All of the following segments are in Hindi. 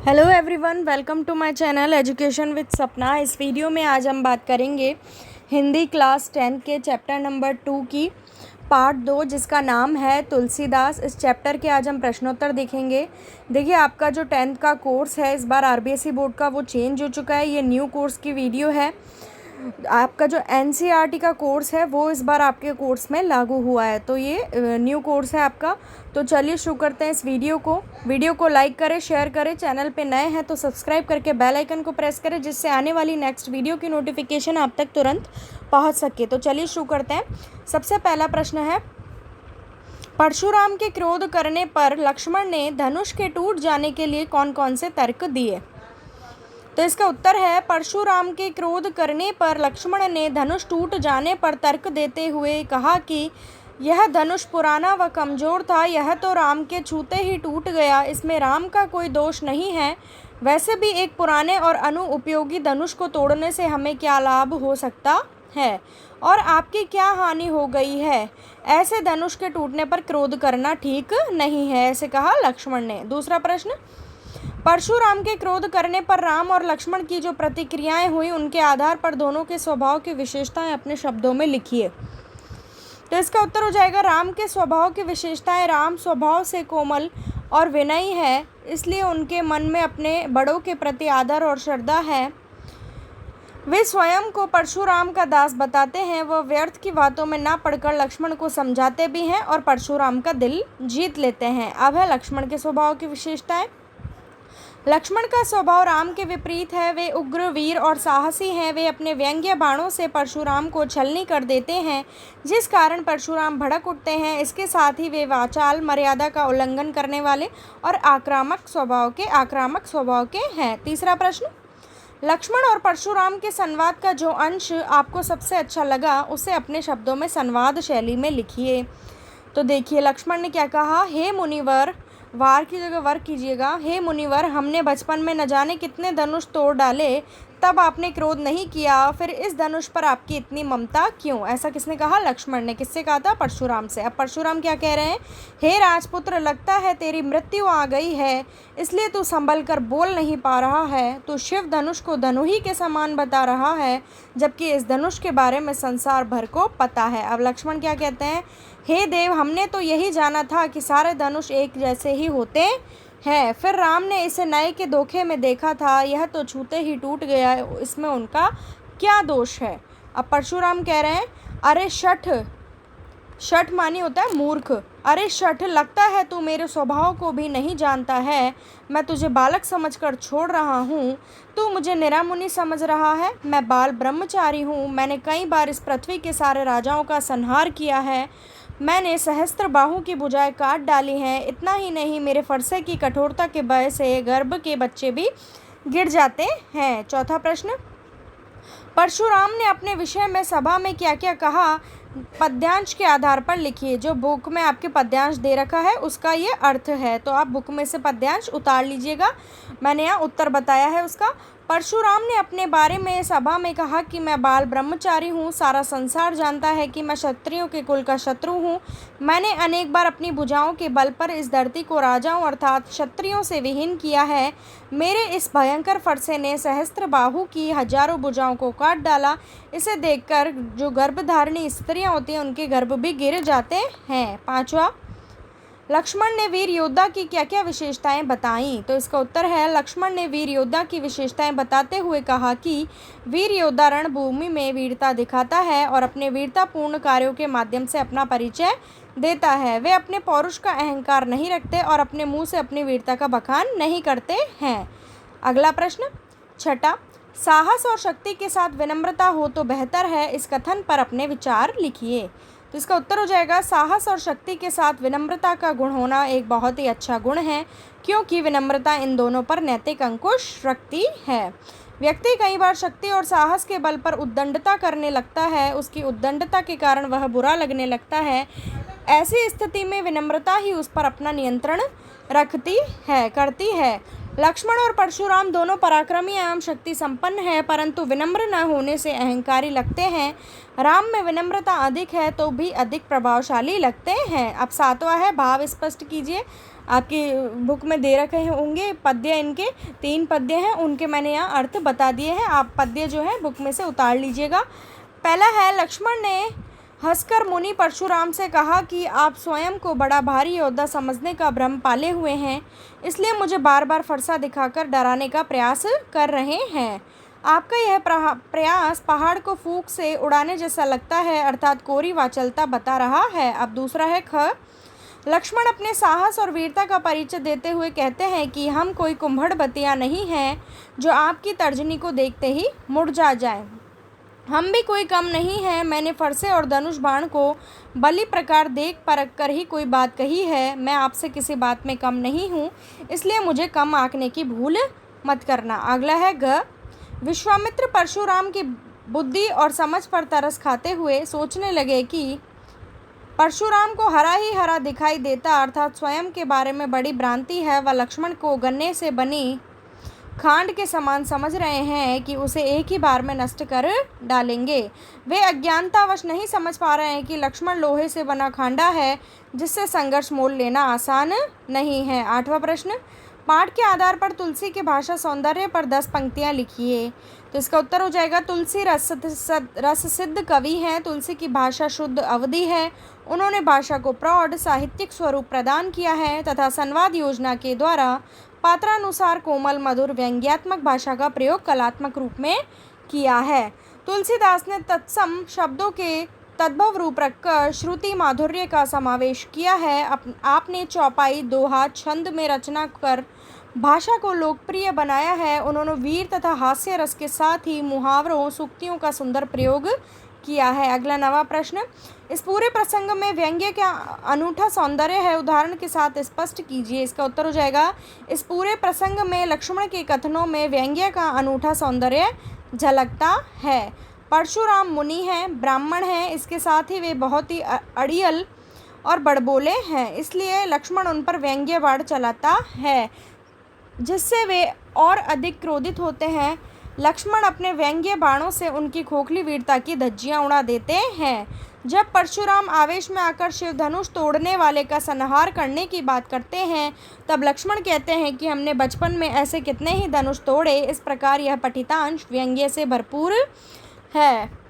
Hello everyone, welcome to my channel education with Sapna. इस वीडियो में आज हम बात करेंगे हिंदी क्लास 10 के चैप्टर नंबर 2 की पार्ट 2, जिसका नाम है तुलसीदास। इस चैप्टर के आज हम प्रश्नोत्तर देखेंगे। देखिए, आपका जो 10th का कोर्स है इस बार आरबीएसई बोर्ड का वो चेंज हो चुका है। ये न्यू कोर्स की वीडियो है। आपका जो एनसीईआरटी का कोर्स है वो इस बार आपके कोर्स में लागू हुआ है, तो ये न्यू कोर्स है आपका। तो चलिए शुरू करते हैं इस वीडियो को लाइक करें, शेयर करें। चैनल पे नए हैं तो सब्सक्राइब करके बेल आइकन को प्रेस करें, जिससे आने वाली नेक्स्ट वीडियो की नोटिफिकेशन आप तक तुरंत पहुंच सके। तो चलिए शुरू करते हैं। सबसे पहला प्रश्न है, परशुराम के क्रोध करने पर लक्ष्मण ने धनुष के टूट जाने के लिए कौन कौन से तर्क दिए? तो इसका उत्तर है, परशुराम के क्रोध करने पर लक्ष्मण ने धनुष टूट जाने पर तर्क देते हुए कहा कि यह धनुष पुराना व कमजोर था, यह तो राम के छूते ही टूट गया, इसमें राम का कोई दोष नहीं है। वैसे भी एक पुराने और अनुपयोगी धनुष को तोड़ने से हमें क्या लाभ हो सकता है और आपकी क्या हानि हो गई है? ऐसे धनुष के टूटने पर क्रोध करना ठीक नहीं है, ऐसे कहा लक्ष्मण ने। दूसरा प्रश्न, परशुराम के क्रोध करने पर राम और लक्ष्मण की जो प्रतिक्रियाएं हुई उनके आधार पर दोनों के स्वभाव की विशेषताएं अपने शब्दों में लिखिए। तो इसका उत्तर हो जाएगा, राम के स्वभाव की विशेषताएं। राम स्वभाव से कोमल और विनयी है, इसलिए उनके मन में अपने बड़ों के प्रति आदर और श्रद्धा है। वे स्वयं को परशुराम का दास बताते हैं। वह व्यर्थ की बातों में ना पड़कर लक्ष्मण को समझाते भी हैं और परशुराम का दिल जीत लेते हैं। अब है लक्ष्मण के स्वभाव की विशेषताएं। लक्ष्मण का स्वभाव राम के विपरीत है। वे उग्र, वीर और साहसी हैं। वे अपने व्यंग्य बाणों से परशुराम को छलनी कर देते हैं, जिस कारण परशुराम भड़क उठते हैं। इसके साथ ही वे वाचाल, मर्यादा का उल्लंघन करने वाले और आक्रामक स्वभाव के हैं। तीसरा प्रश्न, लक्ष्मण और परशुराम के संवाद का जो अंश आपको सबसे अच्छा लगा उसे अपने शब्दों में संवाद शैली में लिखिए। तो देखिए, लक्ष्मण ने क्या कहा, हे मुनिवर, वार की जगह वर कीजिएगा। हे मुनिवर, हमने बचपन में न जाने कितने धनुष तोड़ डाले, तब आपने क्रोध नहीं किया, फिर इस धनुष पर आपकी इतनी ममता क्यों? ऐसा किसने कहा? लक्ष्मण ने। किससे कहा था? परशुराम से। अब परशुराम क्या कह रहे हैं, हे राजपुत्र, लगता है तेरी मृत्यु आ गई है, इसलिए तू संभल कर बोल नहीं पा रहा है। तू शिव धनुष को धनु ही के समान बता रहा है, जबकि इस धनुष के बारे में संसार भर को पता है। अब लक्ष्मण क्या कहते हैं, हे देव, हमने तो यही जाना था कि सारे धनुष एक जैसे ही होते है, फिर राम ने इसे नए के धोखे में देखा था, यह तो छूते ही टूट गया, इसमें उनका क्या दोष है? अब परशुराम कह रहे हैं, अरे शठ मानी होता है मूर्ख। अरे शठ, लगता है तू मेरे स्वभाव को भी नहीं जानता है। मैं तुझे बालक समझकर छोड़ रहा हूँ, तू मुझे निरामुनि समझ रहा है। मैं बाल ब्रह्मचारी हूँ। मैंने कई बार इस पृथ्वी के सारे राजाओं का संहार किया है। मैंने सहस्त्र बाहु की भुजाएं काट डाली हैं। इतना ही नहीं, मेरे फरसे की कठोरता के भय से गर्भ के बच्चे भी गिर जाते हैं। चौथा प्रश्न, परशुराम ने अपने विषय में सभा में क्या क्या कहा, पद्यांश के आधार पर लिखिए। जो बुक में आपके पद्यांश दे रखा है उसका ये अर्थ है, तो आप बुक में से पद्यांश उतार लीजिएगा। मैंने यहाँ उत्तर बताया है उसका। परशुराम ने अपने बारे में सभा में कहा कि मैं बाल ब्रह्मचारी हूँ। सारा संसार जानता है कि मैं क्षत्रियों के कुल का शत्रु हूँ। मैंने अनेक बार अपनी भुजाओं के बल पर इस धरती को राजाओं अर्थात क्षत्रियों से विहीन किया है। मेरे इस भयंकर फरसे ने सहस्त्र बाहु की हजारों भुजाओं को काट डाला। इसे देखकर जो गर्भधारिणी स्त्रियाँ होती हैं उनके गर्भ भी गिर जाते हैं। पांचवा, लक्ष्मण ने वीर योद्धा की क्या क्या विशेषताएं बताईं? तो इसका उत्तर है, लक्ष्मण ने वीर योद्धा की विशेषताएं बताते हुए कहा कि वीर योद्धा रणभूमि में वीरता दिखाता है और अपने वीरतापूर्ण कार्यों के माध्यम से अपना परिचय देता है। वे अपने पौरुष का अहंकार नहीं रखते और अपने मुंह से अपनी वीरता का बखान नहीं करते हैं। अगला प्रश्न, छठा, साहस और शक्ति के साथ विनम्रता हो तो बेहतर है, इस कथन पर अपने विचार लिखिए। तो इसका उत्तर हो जाएगा, साहस और शक्ति के साथ विनम्रता का गुण होना एक बहुत ही अच्छा गुण है, क्योंकि विनम्रता इन दोनों पर नैतिक अंकुश रखती है। व्यक्ति कई बार शक्ति और साहस के बल पर उद्दंडता करने लगता है, उसकी उद्दंडता के कारण वह बुरा लगने लगता है। ऐसी स्थिति में विनम्रता ही उस पर अपना नियंत्रण करती है। लक्ष्मण और परशुराम दोनों पराक्रमी एवं शक्ति संपन्न है, परंतु विनम्र न होने से अहंकारी लगते हैं। राम में विनम्रता अधिक है तो भी अधिक प्रभावशाली लगते हैं। अब सातवां है, भाव स्पष्ट कीजिए। आपकी बुक में दे रखे होंगे पद्य, इनके 3 पद्य हैं, उनके मैंने यहाँ अर्थ बता दिए हैं। आप पद्य जो है बुक में से उतार लीजिएगा। पहला है, लक्ष्मण ने हंसकर मुनि परशुराम से कहा कि आप स्वयं को बड़ा भारी योद्धा समझने का भ्रम पाले हुए हैं, इसलिए मुझे बार बार फरसा दिखाकर डराने का प्रयास कर रहे हैं। आपका यह प्रयास पहाड़ को फूंक से उड़ाने जैसा लगता है, अर्थात कोरी वाचालता बता रहा है। अब दूसरा है ख, लक्ष्मण अपने साहस और वीरता का परिचय देते हुए कहते हैं कि हम कोई कुम्भड़बतिया नहीं हैं जो आपकी तर्जनी को देखते ही मुड़ जाए। हम भी कोई कम नहीं हैं। मैंने फरसे और धनुष बाण को बलि प्रकार देख परख कर ही कोई बात कही है। मैं आपसे किसी बात में कम नहीं हूँ, इसलिए मुझे कम आंकने की भूल मत करना। अगला है ग, विश्वामित्र परशुराम की बुद्धि और समझ पर तरस खाते हुए सोचने लगे कि परशुराम को हरा ही हरा दिखाई देता, अर्थात स्वयं के बारे में बड़ी भ्रांति है। वह लक्ष्मण को गन्ने से बनी खांड के समान समझ रहे हैं कि उसे एक ही बार में नष्ट कर डालेंगे। वे अज्ञानतावश नहीं समझ पा रहे हैं कि लक्ष्मण लोहे से बना खांडा है, जिससे संघर्ष मोल लेना आसान नहीं है। 8वां प्रश्न, पाठ के आधार पर तुलसी के भाषा सौंदर्य पर 10 पंक्तियाँ लिखिए। तो इसका उत्तर हो जाएगा, तुलसी रस सिद्ध कवि हैं। तुलसी की भाषा शुद्ध अवधि है। उन्होंने भाषा को प्रौढ़ साहित्यिक स्वरूप प्रदान किया है तथा संवाद योजना के द्वारा पात्रानुसार कोमल मधुर व्यंग्यात्मक भाषा का प्रयोग कलात्मक रूप में किया है। तुलसीदास ने तत्सम शब्दों के तद्भव रूप रखकर श्रुति माधुर्य का समावेश किया है। आपने चौपाई, दोहा, छंद में रचना कर भाषा को लोकप्रिय बनाया है। उन्होंने वीर तथा हास्य रस के साथ ही मुहावरों, सूक्तियों का सुंदर प्रयोग किया है। अगला 9वां प्रश्न, इस पूरे प्रसंग में व्यंग्य का अनूठा सौंदर्य है, उदाहरण के साथ स्पष्ट कीजिए। इसका उत्तर हो जाएगा, इस पूरे प्रसंग में लक्ष्मण के कथनों में व्यंग्य का अनूठा सौंदर्य झलकता है। परशुराम मुनि हैं, ब्राह्मण हैं, इसके साथ ही वे बहुत ही अड़ियल और बड़बोले हैं, इसलिए लक्ष्मण उन पर व्यंग्य बाण चलाता है, जिससे वे और अधिक क्रोधित होते हैं। लक्ष्मण अपने व्यंग्य बाणों से उनकी खोखली वीरता की धज्जियां उड़ा देते हैं। जब परशुराम आवेश में आकर शिव धनुष तोड़ने वाले का संहार करने की बात करते हैं, तब लक्ष्मण कहते हैं कि हमने बचपन में ऐसे कितने ही धनुष तोड़े। इस प्रकार यह पठितांश व्यंग्य से भरपूर है।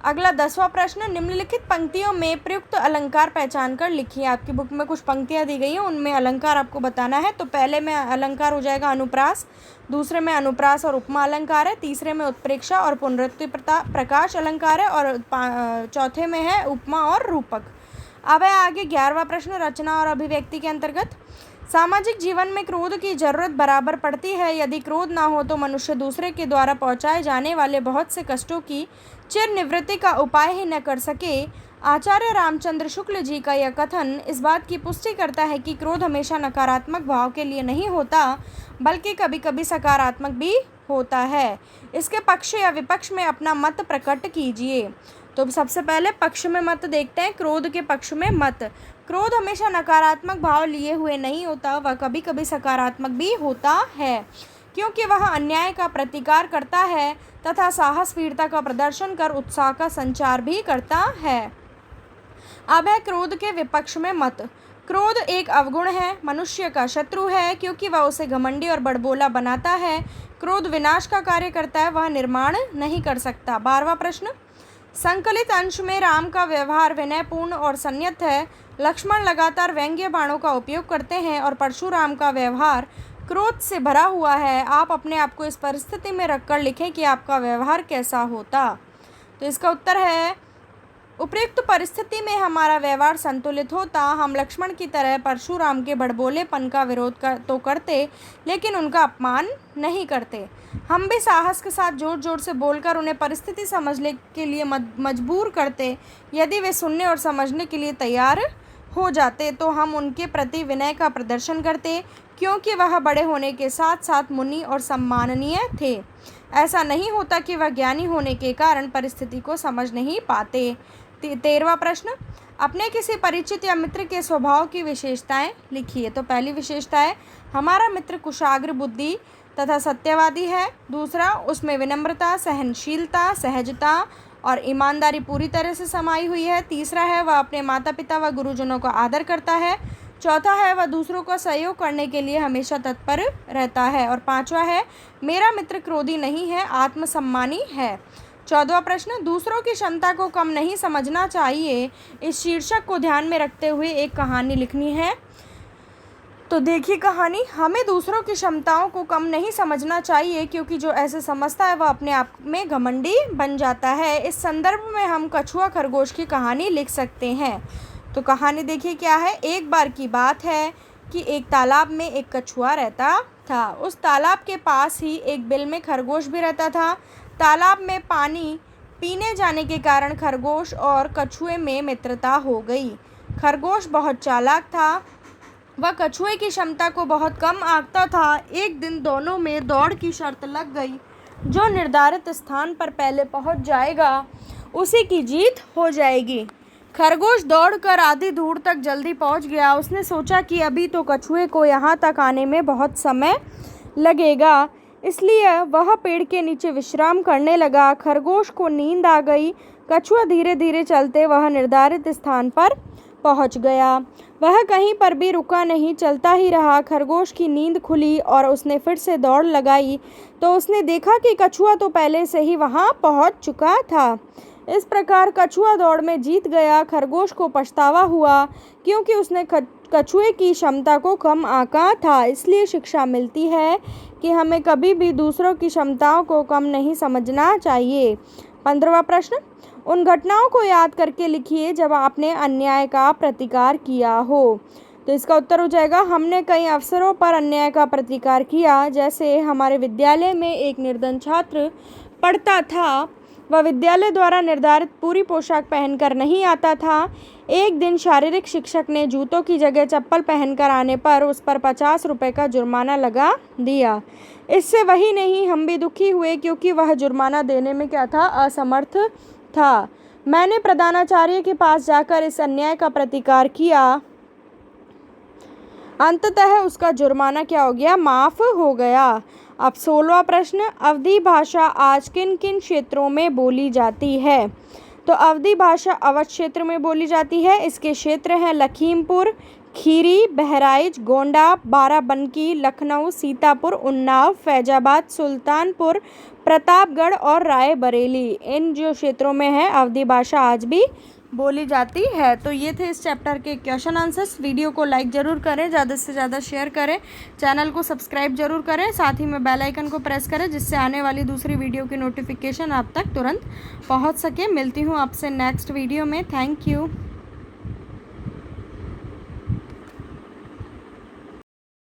अगला 10वां प्रश्न, निम्नलिखित पंक्तियों में प्रयुक्त अलंकार पहचान कर लिखिए। आपकी बुक में कुछ पंक्तियाँ दी गई हैं, उनमें अलंकार आपको बताना है। तो पहले में अलंकार हो जाएगा अनुप्रास, दूसरे में अनुप्रास और उपमा अलंकार है, तीसरे में उत्प्रेक्षा और पुनरुक्ति प्रकाश अलंकार है, और चौथे में है उपमा और रूपक। अब है आगे 11वां प्रश्न, रचना और अभिव्यक्ति के अंतर्गत। सामाजिक जीवन में क्रोध की जरूरत बराबर पड़ती है। यदि क्रोध ना हो तो मनुष्य दूसरे के द्वारा पहुंचाए जाने वाले बहुत से कष्टों की चिर निवृत्ति का उपाय ही न कर सके। आचार्य रामचंद्र शुक्ल जी का यह कथन इस बात की पुष्टि करता है कि क्रोध हमेशा नकारात्मक भाव के लिए नहीं होता, बल्कि कभी कभी सकारात्मक भी होता है। इसके पक्ष या विपक्ष में अपना मत प्रकट कीजिए। तो सबसे पहले पक्ष में मत देखते हैं। क्रोध के पक्ष में मत, क्रोध हमेशा नकारात्मक भाव लिए हुए नहीं होता, वह कभी कभी सकारात्मक भी होता है, क्योंकि वह अन्याय का प्रतिकार करता है तथा साहस वीरता का प्रदर्शन कर उत्साह का संचार भी करता है। अब है क्रोध के विपक्ष में मत। क्रोध एक अवगुण है, मनुष्य का शत्रु है, क्योंकि वह उसे घमंडी और बड़बोला बनाता है। क्रोध विनाश का कार्य करता है, वह निर्माण नहीं कर सकता। 12वां प्रश्न, संकलित अंश में राम का व्यवहार विनयपूर्ण और संयत है। लक्ष्मण लगातार व्यंग्य बाणों का उपयोग करते हैं और परशुराम का व्यवहार क्रोध से भरा हुआ है। आप अपने आप को इस परिस्थिति में रखकर लिखें कि आपका व्यवहार कैसा होता। तो इसका उत्तर है, उपयुक्त परिस्थिति में हमारा व्यवहार संतुलित होता। हम लक्ष्मण की तरह परशुराम के बड़बोलेपन का विरोध तो करते, लेकिन उनका अपमान नहीं करते। हम भी साहस के साथ जोर जोर से बोलकर उन्हें परिस्थिति समझने के लिए मजबूर करते। यदि वे सुनने और समझने के लिए तैयार हो जाते तो हम उनके प्रति विनय का प्रदर्शन करते, क्योंकि वह बड़े होने के साथ साथ मुनि और सम्माननीय थे। ऐसा नहीं होता कि वह ज्ञानी होने के कारण परिस्थिति को समझ नहीं पाते। 13वां प्रश्न, अपने किसी परिचित या मित्र के स्वभाव की विशेषताएं लिखिए। तो पहली विशेषता है, हमारा मित्र कुशाग्र बुद्धि तथा सत्यवादी है। दूसरा, उसमें विनम्रता, सहनशीलता, सहजता और ईमानदारी पूरी तरह से समाई हुई है। तीसरा है, वह अपने माता पिता व गुरुजनों का आदर करता है। चौथा है वह दूसरों का सहयोग करने के लिए हमेशा तत्पर रहता है। और पांचवा है मेरा मित्र क्रोधी नहीं है, आत्मसम्मानी है। 14वां प्रश्न, दूसरों की क्षमता को कम नहीं समझना चाहिए, इस शीर्षक को ध्यान में रखते हुए एक कहानी लिखनी है। तो देखिए कहानी, हमें दूसरों की क्षमताओं को कम नहीं समझना चाहिए क्योंकि जो ऐसे समझता है वह अपने आप में घमंडी बन जाता है। इस संदर्भ में हम कछुआ खरगोश की कहानी लिख सकते हैं। तो कहानी देखिए क्या है। एक बार की बात है कि एक तालाब में एक कछुआ रहता था। उस तालाब के पास ही एक बिल में खरगोश भी रहता था। तालाब में पानी पीने जाने के कारण खरगोश और कछुए में मित्रता हो गई। खरगोश बहुत चालाक था, वह कछुए की क्षमता को बहुत कम आंकता था। एक दिन दोनों में दौड़ की शर्त लग गई। जो निर्धारित स्थान पर पहले पहुंच जाएगा उसी की जीत हो जाएगी। खरगोश दौड़कर आधी दूर तक जल्दी पहुंच गया। उसने सोचा कि अभी तो कछुए को यहाँ तक आने में बहुत समय लगेगा, इसलिए वह पेड़ के नीचे विश्राम करने लगा। खरगोश को नींद आ गई। कछुआ धीरे धीरे चलते वह निर्धारित स्थान पर पहुंच गया। वह कहीं पर भी रुका नहीं, चलता ही रहा। खरगोश की नींद खुली और उसने फिर से दौड़ लगाई तो उसने देखा कि कछुआ तो पहले से ही वहां पहुंच चुका था। इस प्रकार कछुआ दौड़ में जीत गया। खरगोश को पछतावा हुआ क्योंकि उसने कछुए की क्षमता को कम आंका था। इसलिए शिक्षा मिलती है कि हमें कभी भी दूसरों की क्षमताओं को कम नहीं समझना चाहिए। 15वां प्रश्न, उन घटनाओं को याद करके लिखिए जब आपने अन्याय का प्रतिकार किया हो। तो इसका उत्तर हो जाएगा, हमने कई अवसरों पर अन्याय का प्रतिकार किया। जैसे हमारे विद्यालय में एक निर्धन छात्र पढ़ता था। वह विद्यालय द्वारा निर्धारित पूरी पोशाक पहनकर नहीं आता था। एक दिन शारीरिक शिक्षक ने जूतों की जगह चप्पल पहनकर आने पर उस पर 50 रुपये का जुर्माना लगा दिया। इससे वही नहीं, हम भी दुखी हुए क्योंकि वह जुर्माना देने में क्या था, असमर्थ था। मैंने प्रधानाचार्य के पास जाकर इस अन्याय का प्रतिकार किया। अंततः उसका जुर्माना क्या हो गया, माफ़ हो गया। अब 16वां प्रश्न, अवधी भाषा आज किन किन क्षेत्रों में बोली जाती है। तो अवधी भाषा अवध क्षेत्र में बोली जाती है। इसके क्षेत्र हैं लखीमपुर खीरी, बहराइच, गोंडा, बाराबंकी, लखनऊ, सीतापुर, उन्नाव, फैजाबाद, सुल्तानपुर, प्रतापगढ़ और रायबरेली। इन जो क्षेत्रों में है अवधी भाषा आज भी बोली जाती है। तो ये थे इस चैप्टर के क्वेश्चन आंसर्स। वीडियो को लाइक ज़रूर करें, ज़्यादा से ज़्यादा शेयर करें, चैनल को सब्सक्राइब जरूर करें, साथ ही में बेल आइकन को प्रेस करें जिससे आने वाली दूसरी वीडियो की नोटिफिकेशन आप तक तुरंत पहुंच सके। मिलती हूँ आपसे नेक्स्ट वीडियो में। Thank you.